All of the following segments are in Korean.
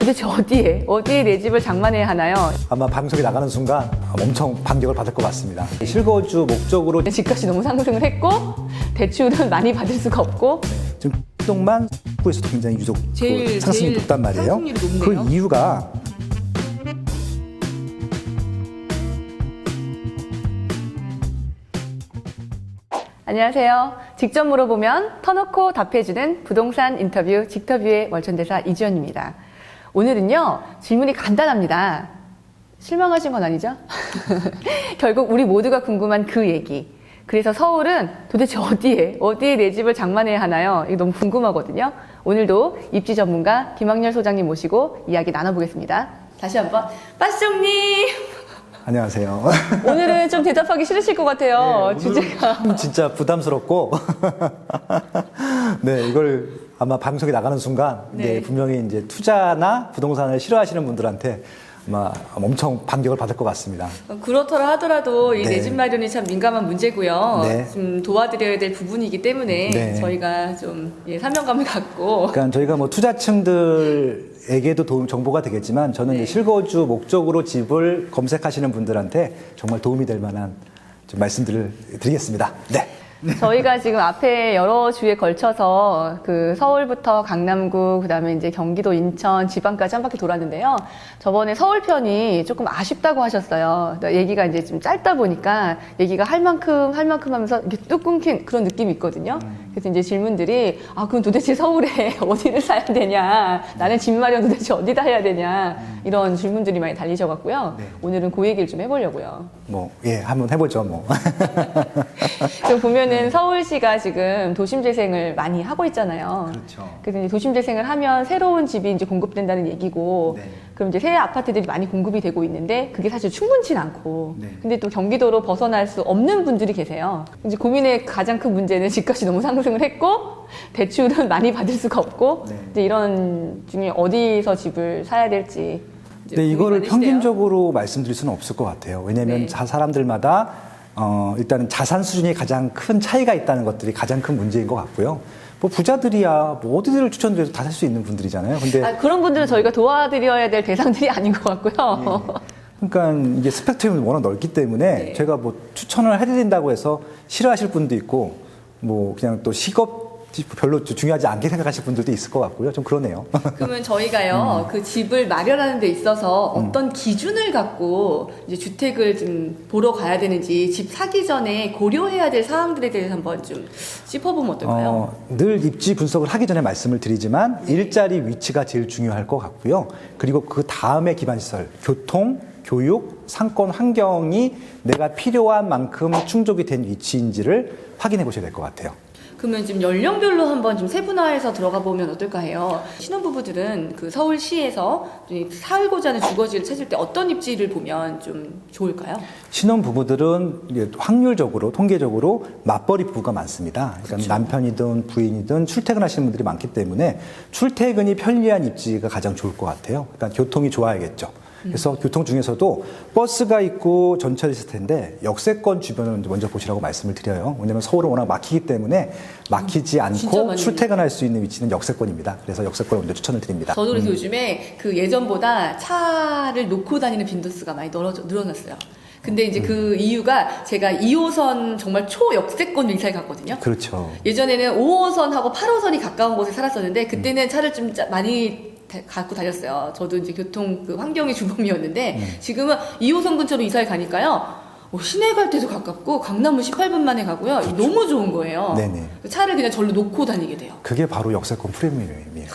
도대체 어디에 내 집을 장만해야 하나요? 아마 방송이 나가는 순간 엄청 반격을 받을 것 같습니다. 실거주 목적으로 집값이 너무 상승을 했고 대출은 많이 받을 수가 없고 지금 동만 에서도 굉장히 유독 제일 상승이 높단 말이에요. 상승률이 높네요. 그 이유가 안녕하세요. 직접 물어보면 터놓고 답해주는 부동산 인터뷰 직터뷰의 월천대사 이주연입니다. 오늘은요 질문이 간단합니다. 실망하신 건 아니죠? 결국 우리 모두가 궁금한 그 얘기. 그래서 서울은 도대체 어디에 내 집을 장만해야 하나요? 이거 너무 궁금하거든요. 오늘도 입지 전문가 김학렬 소장님 모시고 이야기 나눠보겠습니다. 다시 한번 빠시정님. 안녕하세요. 오늘은 좀 대답하기 싫으실 것 같아요. 주제가. 진짜 부담스럽고 네, 이걸 아마 방송이 나가는 순간 네. 분명히 이제 투자나 부동산을 싫어하시는 분들한테 아마 엄청 반격을 받을 것 같습니다. 그렇더라 하더라도 이 네. 내 집 마련이 참 민감한 문제고요. 네. 좀 도와드려야 될 부분이기 때문에 네. 저희가 좀 사명감을 갖고 그러니까 저희가 뭐 투자층들에게도 정보가 되겠지만 저는 네. 이제 실거주 목적으로 집을 검색하시는 분들한테 정말 도움이 될 만한 좀 말씀들을 드리겠습니다. 네. 저희가 지금 앞에 여러 주에 걸쳐서 그 서울부터 강남구, 그다음에 이제 경기도, 인천, 지방까지 한 바퀴 돌았는데요. 저번에 서울 편이 조금 아쉽다고 하셨어요. 그러니까 얘기가 이제 좀 짧다 보니까 얘기가 할 만큼 하면서 이렇게 뚝 끊긴 그런 느낌이 있거든요. 그래서 이제 질문들이 그럼 도대체 서울에 어디를 사야 되냐? 나는 집 마련 도대체 어디다 해야 되냐? 이런 질문들이 많이 달리셔갖고요. 네. 오늘은 그 얘기를 좀 해보려고요. 한번 해보죠, 뭐. 지금 보면은 서울시가 지금 도심재생을 많이 하고 있잖아요. 그렇죠. 그래서 이제 도심재생을 하면 새로운 집이 이제 공급된다는 얘기고, 네. 그럼 이제 새 아파트들이 많이 공급이 되고 있는데 그게 사실 충분치는 않고, 네. 근데 또 경기도로 벗어날 수 없는 분들이 계세요. 이제 고민의 가장 큰 문제는 집값이 너무 상승을 했고 대출은 많이 받을 수가 없고, 네. 이제 이런 중에 어디서 집을 사야 될지. 이제 네, 이거를 고민 많으시대요. 평균적으로 말씀드릴 수는 없을 것 같아요. 왜냐하면 네. 사람들마다 일단은 자산 수준이 가장 큰 차이가 있다는 것들이 가장 큰 문제인 것 같고요. 뭐 부자들이야 뭐 어디를 추천드려도 다 살 수 있는 분들이잖아요. 근데 그런 분들은 저희가 도와드려야 될 대상들이 아닌 것 같고요. 그러니까 이게 스펙트럼이 워낙 넓기 때문에 네. 제가 뭐 추천을 해드린다고 해서 싫어하실 분도 있고 뭐 그냥 또 식업 별로 중요하지 않게 생각하실 분들도 있을 것 같고요. 좀 그러네요. 그러면 저희가요, 그 집을 마련하는 데 있어서 어떤 기준을 갖고 이제 주택을 좀 보러 가야 되는지, 집 사기 전에 고려해야 될 사항들에 대해서 한번 좀 짚어보면 어떨까요? 늘 입지 분석을 하기 전에 말씀을 드리지만 일자리 위치가 제일 중요할 것 같고요. 그리고 그 다음에 기반시설, 교통, 교육, 상권 환경이 내가 필요한 만큼 충족이 된 위치인지를 확인해 보셔야 될 것 같아요. 그러면 지금 연령별로 한번 좀 세분화해서 들어가 보면 어떨까 해요. 신혼부부들은 그 서울시에서 살고자 하는 주거지를 찾을 때 어떤 입지를 보면 좀 좋을까요? 신혼부부들은 확률적으로, 통계적으로 맞벌이 부부가 많습니다. 그러니까 그렇죠. 남편이든 부인이든 출퇴근하시는 분들이 많기 때문에 출퇴근이 편리한 입지가 가장 좋을 것 같아요. 그러니까 교통이 좋아야겠죠. 그래서 교통 중에서도 버스가 있고 전철이 있을 텐데 역세권 주변을 먼저 보시라고 말씀을 드려요. 왜냐하면 서울은 워낙 막히기 때문에 막히지 진짜 않고 많이 출퇴근할 수 있는 위치는 역세권입니다. 그래서 역세권을 먼저 추천을 드립니다. 저도 그래서 요즘에 그 예전보다 차를 놓고 다니는 빈도수가 많이 늘어났어요. 근데 이제 그 이유가 제가 2호선 정말 초역세권 일사에 갔거든요. 그렇죠. 예전에는 5호선하고 8호선이 가까운 곳에 살았었는데 그때는 차를 좀 많이 갖고 다녔어요. 저도 이제 교통 그 환경의 주범이었는데 지금은 2호선 근처로 이사를 가니까요. 시내 갈 때도 가깝고 강남은 18분 만에 가고요. 너무 좋은 거예요. 네네. 차를 그냥 절로 놓고 다니게 돼요. 그게 바로 역세권 프리미엄이에요.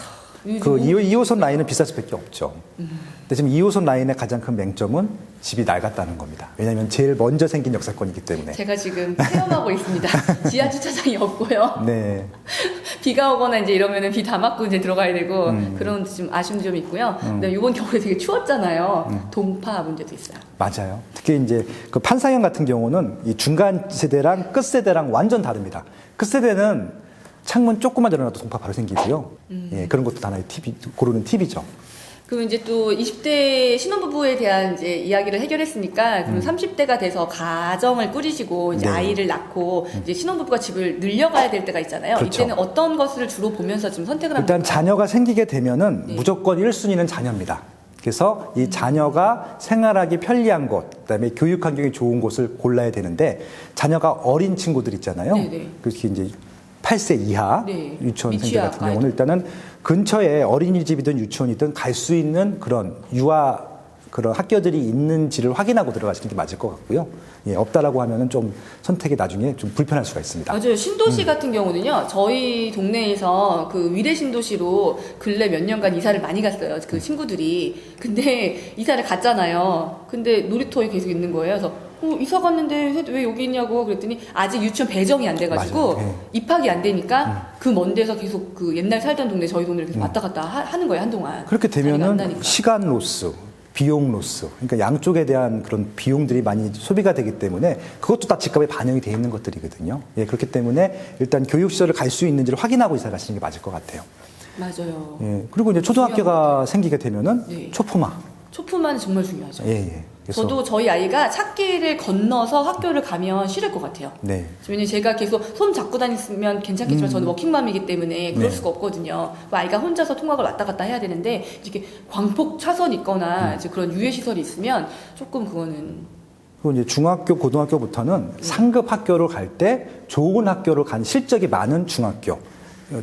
요즘 그 2호선 라인은 비쌀 수밖에 없죠. 근데 지금 2호선 라인의 가장 큰 맹점은 집이 낡았다는 겁니다. 왜냐하면 제일 먼저 생긴 역세권이기 때문에. 제가 지금 체험하고 있습니다. 지하 주차장이 없고요. 네. 비가 오거나 이제 이러면은 비 다 맞고 이제 들어가야 되고 그런 좀 아쉬운 점이 있고요. 근데 이번 겨울에 되게 추웠잖아요. 동파 문제도 있어요. 맞아요. 특히 이제 그 판상형 같은 경우는 이 중간 세대랑 끝 세대랑 완전 다릅니다. 끝 세대는 창문 조금만 열어놔도 동파 바로 생기고요. 예, 그런 것도 하나의 팁이, 고르는 팁이죠. 그럼 이제 또 20대 신혼부부에 대한 이제 이야기를 해결했으니까, 그럼 30대가 돼서 가정을 꾸리시고, 이제 네. 아이를 낳고, 이제 신혼부부가 집을 늘려가야 될 때가 있잖아요. 그렇죠. 이때는 어떤 것을 주로 보면서 지금 선택을 합니까? 일단 자녀가 생기게 되면은 네. 무조건 1순위는 자녀입니다. 그래서 이 자녀가 생활하기 편리한 곳, 그다음에 교육 환경이 좋은 곳을 골라야 되는데, 자녀가 어린 친구들 있잖아요. 네네. 그렇게 이제 8세 이하 네. 유치원생들 미취학 같은 경우는 일단은 근처에 어린이집이든 유치원이든 갈 수 있는 그런 유아 그런 학교들이 있는지를 확인하고 들어가시는 게 맞을 것 같고요. 예, 없다라고 하면은 좀 선택이 나중에 좀 불편할 수가 있습니다. 맞아요. 신도시 같은 경우는요, 저희 동네에서 그 위례 신도시로 근래 몇 년간 이사를 많이 갔어요. 그 친구들이. 근데 이사를 갔잖아요. 근데 놀이터에 계속 있는 거예요. 그래서 이사 갔는데 왜 여기 있냐고 그랬더니 아직 유치원 배정이 안 돼가지고 맞아요. 네. 입학이 안 되니까 그 먼 데서 계속 그 옛날 살던 동네 저희 동네를 계속 왔다 갔다 하는 거예요, 한동안. 그렇게 자리가 안 되면은 나니까. 시간 로스, 비용 로스, 그러니까 양쪽에 대한 그런 비용들이 많이 소비가 되기 때문에 그것도 다 집값에 반영이 돼 있는 것들이거든요. 예, 그렇기 때문에 일단 교육시설을 갈 수 있는지를 확인하고 이사 가시는 게 맞을 것 같아요. 맞아요. 예, 그리고 이제 초등학교가 생기게 되면은 네. 초품화. 초품화는 정말 중요하죠. 예, 예. 그래서 저도 저희 아이가 찾기를 건너서 학교를 가면 싫을 것 같아요. 네. 왜냐면 제가 계속 손 잡고 다녔으면 괜찮겠지만 저는 워킹맘이기 때문에 그럴 네. 수가 없거든요. 그 아이가 혼자서 통학을 왔다 갔다 해야 되는데 이렇게 광폭 차선 있거나 이제 그런 유해 시설이 있으면 조금 그거는 그리고 이제 중학교, 고등학교부터는 상급 학교를 갈 때 좋은 학교를 간 실적이 많은 중학교,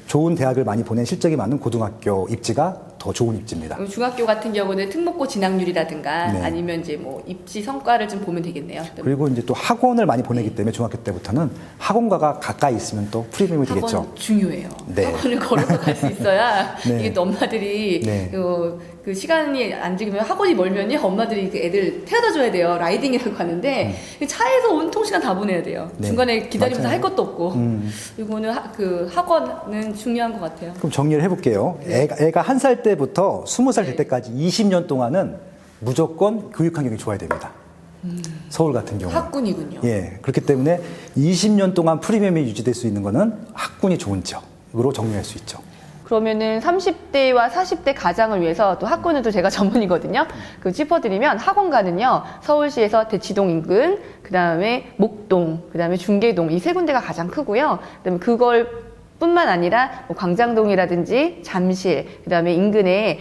좋은 대학을 많이 보낸 실적이 많은 고등학교 입지가 더 좋은 입지입니다. 그럼 중학교 같은 경우는 특목고 진학률이라든가 네. 아니면 이제 뭐 입시 성과를 좀 보면 되겠네요. 그리고 이제 또 학원을 많이 보내기 때문에 중학교 때부터는 학원가가 가까이 있으면 또 프리미엄이 되겠죠. 학원 중요해요. 네. 학원을 걸어서 갈 수 있어야 네. 이게 또 엄마들이 네. 그 시간이 안 지키면 학원이 멀면요 엄마들이 그 애들 태워다 줘야 돼요. 라이딩이라고 하는데 차에서 온통 시간 다 보내야 돼요. 네. 중간에 기다리면서 맞아요. 할 것도 없고 이거는 그 학원은 중요한 것 같아요. 그럼 정리를 해볼게요. 애가 1살 때부터 20살 될 네. 때까지 20년 동안은 무조건 교육 환경이 좋아야 됩니다. 서울 같은 경우. 학군이군요. 예, 그렇기 때문에 20년 동안 프리미엄이 유지될 수 있는 거는 학군이 좋은 지역으로 정리할 수 있죠. 그러면은 30대와 40대 가장을 위해서 또 학군은 또 제가 전문이거든요. 그 짚어드리면 학원가는요, 서울시에서 대치동 인근, 그 다음에 목동, 그 다음에 중계동 이 세 군데가 가장 크고요. 그다음에 그걸 뿐만 아니라 뭐 광장동이라든지 잠실, 그 다음에 인근에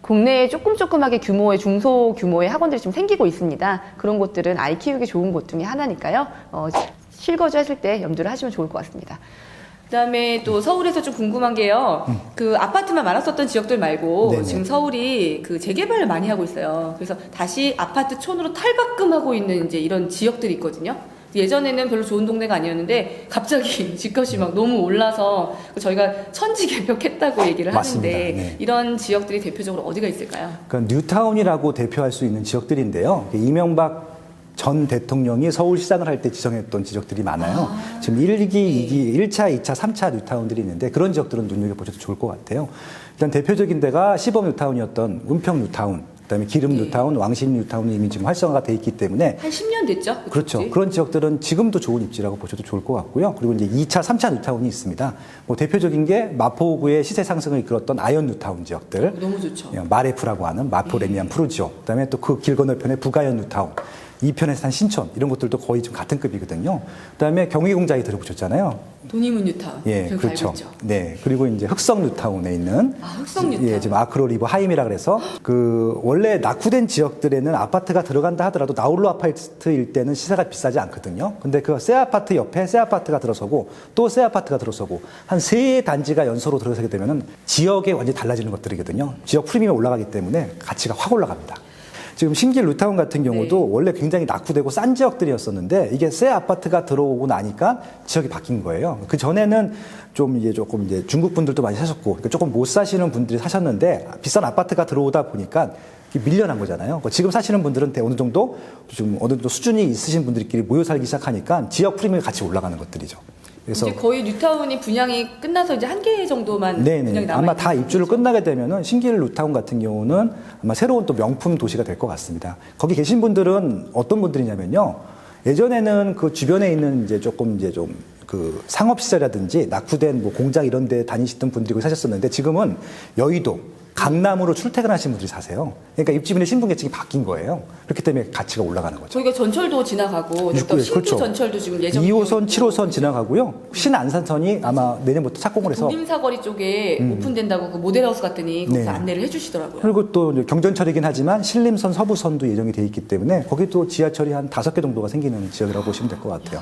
국내에 조금하게 규모의 중소 규모의 학원들이 좀 생기고 있습니다. 그런 곳들은 아이 키우기 좋은 곳 중에 하나니까요. 실거주 했을 때 염두를 하시면 좋을 것 같습니다. 그다음에 또 서울에서 좀 궁금한 게요. 그 아파트만 많았었던 지역들 말고 네네. 지금 서울이 그 재개발을 많이 하고 있어요. 그래서 다시 아파트촌으로 탈바꿈하고 있는 이제 이런 지역들이 있거든요. 예전에는 별로 좋은 동네가 아니었는데 갑자기 집값이 막 너무 올라서 저희가 천지개벽했다고 얘기를 맞습니다. 하는데 네. 이런 지역들이 대표적으로 어디가 있을까요? 그러니까 뉴타운이라고 대표할 수 있는 지역들인데요. 이명박 전 대통령이 서울시장을 할 때 지정했던 지역들이 많아요. 지금 1기, 2기, 1차, 2차, 3차 뉴타운들이 있는데 그런 지역들은 눈여겨보셔도 좋을 것 같아요. 일단 대표적인 데가 시범 뉴타운이었던 은평 뉴타운, 그다음에 기름 네. 뉴타운, 왕신 뉴타운이 이미 지금 활성화가 돼 있기 때문에 한 10년 됐죠? 그렇죠. 그치? 그런 지역들은 지금도 좋은 입지라고 보셔도 좋을 것 같고요. 그리고 이제 2차, 3차 뉴타운이 있습니다. 뭐 대표적인 게 마포구의 시세 상승을 이끌었던 아현 뉴타운 지역들. 너무 좋죠. 마레프라고 하는 마포 레미안 푸르지오. 그다음에 또 그 길 건너편에 북아현 뉴타운. 이편에서 한 신촌 이런 것들도 거의 좀 같은 급이거든요. 그다음에 경희공장이 들어보셨잖아요. 돈이문 뉴타운. 예, 저희 그렇죠. 알고 있죠. 네, 그리고 이제 흑성 뉴타운에 있는 흑성 뉴타운. 예, 지금 아크로 리버 하임이라 그래서 그 원래 낙후된 지역들에는 아파트가 들어간다 하더라도 나홀로 아파트일 때는 시세가 비싸지 않거든요. 근데 그 새 아파트 옆에 새 아파트가 들어서고 또 새 아파트가 들어서고 한 세 단지가 연소로 들어서게 되면은 지역에 완전히 달라지는 것들이거든요. 지역 프리미엄이 올라가기 때문에 가치가 확 올라갑니다. 지금 신길 뉴타운 같은 경우도 네. 원래 굉장히 낙후되고 싼 지역들이었었는데 이게 새 아파트가 들어오고 나니까 지역이 바뀐 거예요. 그 전에는 좀 이제 조금 이제 중국 분들도 많이 사셨고 그러니까 조금 못 사시는 분들이 사셨는데 비싼 아파트가 들어오다 보니까 밀려난 거잖아요. 지금 사시는 분들은 어느 정도 좀 어느 정도 수준이 있으신 분들끼리 모여 살기 시작하니까 지역 프리미엄이 같이 올라가는 것들이죠. 그래서 이제 거의 뉴타운이 분양이 끝나서 이제 한 개 정도만 분양이 네네. 남아 아마 다 입주를 끝나게 되면은 신길 뉴타운 같은 경우는 아마 새로운 또 명품 도시가 될 것 같습니다. 거기 계신 분들은 어떤 분들이냐면요. 예전에는 그 주변에 있는 이제 조금 이제 좀 그 상업시설이라든지 낙후된 뭐 공장 이런 데 다니시던 분들이 거기 사셨었는데 지금은 여의도, 강남으로 출퇴근하시는 분들이 사세요. 그러니까 입주민의 신분계층이 바뀐 거예요. 그렇기 때문에 가치가 올라가는 거죠. 저희가 전철도 지나가고 또 육구에, 신규 그렇죠. 전철도 지금 예정 2호선, 7호선 지나가고요. 신안산선이 아마 내년부터 착공을 해서 도림사거리 쪽에 오픈된다고 그 모델하우스 갔더니 거기서 네. 안내를 해주시더라고요. 그리고 또 이제 경전철이긴 하지만 신림선, 서부선도 예정이 돼 있기 때문에 거기도 지하철이 한 5개 정도가 생기는 지역이라고 보시면 될 것 같아요.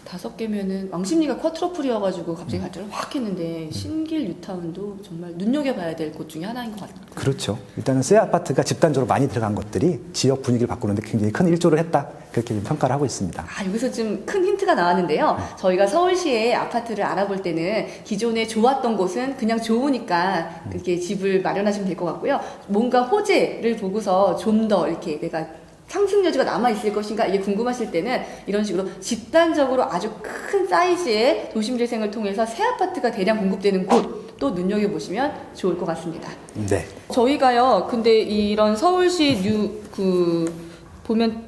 5개면은 왕십리가 쿼트로플이어가지고 갑자기 발전을 확 했는데 신길 뉴타운도 정말 눈여겨봐야 될 곳 중에 하나인 것 같아요. 그렇죠. 일단은 새 아파트가 집단적으로 많이 들어간 것들이 지역 분위기를 바꾸는데 굉장히 큰 일조를 했다. 그렇게 평가를 하고 있습니다. 여기서 좀 큰 힌트가 나왔는데요. 저희가 서울시에 아파트를 알아볼 때는 기존에 좋았던 곳은 그냥 좋으니까 그렇게 집을 마련하시면 될 것 같고요. 뭔가 호재를 보고서 좀 더 이렇게 내가 상승 여지가 남아있을 것인가 이게 궁금하실 때는 이런 식으로 집단적으로 아주 큰 사이즈의 도심재생을 통해서 새 아파트가 대량 공급되는 곳 또 눈여겨보시면 좋을 것 같습니다. 네. 저희가요, 근데 이런 서울시 보면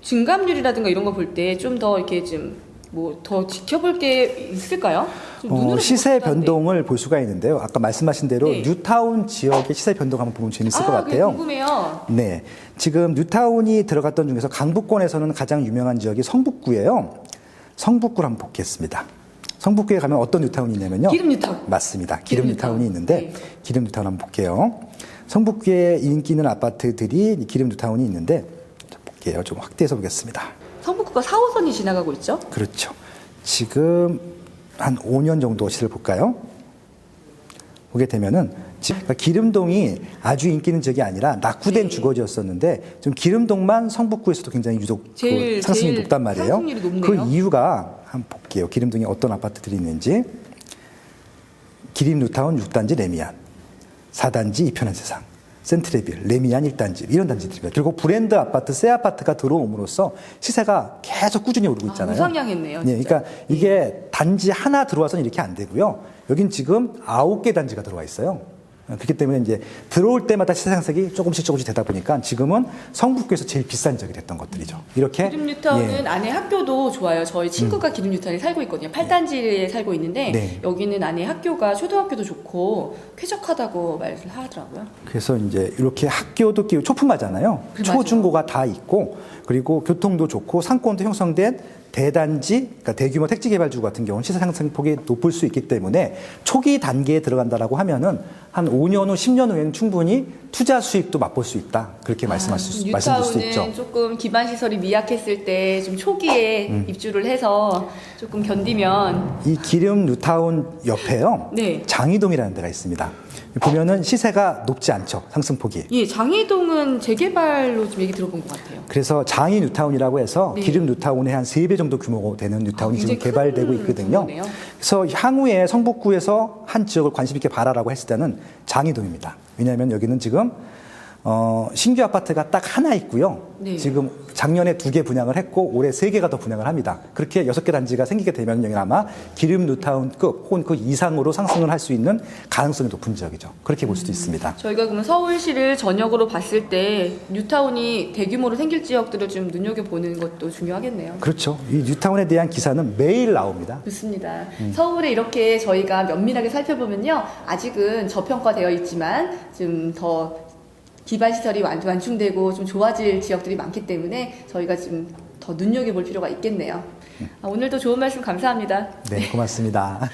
증감률이라든가 이런 거 볼 때 좀 더 이렇게 좀 뭐 더 지켜볼 게 있을까요? 좀 눈으로 시세 보고 싶은데. 변동을 볼 수가 있는데요. 아까 말씀하신 대로 네. 뉴타운 지역의 시세 변동 한번 보면 재밌을 것 그게 같아요. 궁금해요. 네. 지금 뉴타운이 들어갔던 중에서 강북권에서는 가장 유명한 지역이 성북구예요. 성북구를 한번 보겠습니다. 성북구에 가면 어떤 뉴타운이 있냐면요. 기름 뉴타운. 맞습니다. 기름 뉴타운이 있는데 네. 기름 뉴타운 한번 볼게요. 성북구에 인기 있는 아파트들이 기름 뉴타운이 있는데 자, 볼게요. 좀 확대해서 보겠습니다. 성북구가 4호선이 지나가고 있죠? 그렇죠. 지금 한 5년 정도 시세를 볼까요? 보게 되면은 그러니까 기름동이 아주 인기 있는 지역이 아니라 낙후된 네. 주거지였었는데 좀 기름동만 성북구에서도 굉장히 유독 제일 상승이 높단 말이에요. 상승률이 높네요. 그 이유가 한번 볼게요. 기름동에 어떤 아파트들이 있는지. 기림 뉴타운 6단지 레미안, 4단지 이편한 세상, 센트레빌, 레미안 1단지 이런 단지들입니다. 그리고 브랜드 아파트, 새 아파트가 들어옴으로써 시세가 계속 꾸준히 오르고 있잖아요. 우상향했네요. 네, 진짜. 그러니까 이게 단지 하나 들어와서는 이렇게 안 되고요. 여긴 지금 9개 단지가 들어와 있어요. 그렇기 때문에 이제 들어올 때마다 시세 상승이 조금씩 되다 보니까 지금은 성북구에서 제일 비싼 지역이 됐던 것들이죠. 이렇게 기름 뉴타운은 예. 안에 학교도 좋아요. 저희 친구가 기름 뉴타운에 살고 있거든요. 8단지에 살고 있는데 네. 여기는 안에 학교가 초등학교도 좋고 쾌적하다고 말을 하더라고요. 그래서 이제 이렇게 학교도 끼고 초품화잖아요. 초중고가 다 있고 그리고 교통도 좋고 상권도 형성된 대단지, 그러니까 대규모 택지 개발주 같은 경우는 시세 상승폭이 높을 수 있기 때문에 초기 단계에 들어간다라고 하면은 한 5년 후, 10년 후에는 충분히 투자 수익도 맛볼 수 있다. 그렇게 말씀드릴 수 있죠. 뉴타운은 조금 기반 시설이 미약했을 때 좀 초기에 입주를 해서 조금 견디면 이 기름 뉴타운 옆에요. 네. 장이동이라는 데가 있습니다. 보면은 시세가 높지 않죠. 상승폭이. 예, 장이동은 재개발로 좀 얘기 들어본 것 같아요. 그래서 장이 뉴타운이라고 해서 네. 기름 뉴타운의 한 3배 정도 규모가 되는 뉴타운이 지금 굉장히 개발되고 큰 있거든요. 규모네요. 그래서 향후에 성북구에서 한 지역을 관심 있게 봐라라고 했을 때는 장이동입니다. 왜냐하면 여기는 지금 신규 아파트가 딱 하나 있고요. 네. 지금 작년에 2개 분양을 했고 올해 3개가 더 분양을 합니다. 그렇게 6개 단지가 생기게 되면 여기는 아마 기름 뉴타운급 혹은 그 이상으로 상승을 할 수 있는 가능성이 높은 지역이죠. 그렇게 볼 수도 있습니다. 저희가 그러면 서울시를 전역으로 봤을 때 뉴타운이 대규모로 생길 지역들을 좀 눈여겨보는 것도 중요하겠네요. 그렇죠. 이 뉴타운에 대한 기사는 매일 나옵니다. 좋습니다. 서울에 이렇게 저희가 면밀하게 살펴보면요. 아직은 저평가되어 있지만 좀 더 기반 시설이 완충되고 좀 좋아질 지역들이 많기 때문에 저희가 좀 더 눈여겨볼 필요가 있겠네요. 오늘도 좋은 말씀 감사합니다. 네, 고맙습니다.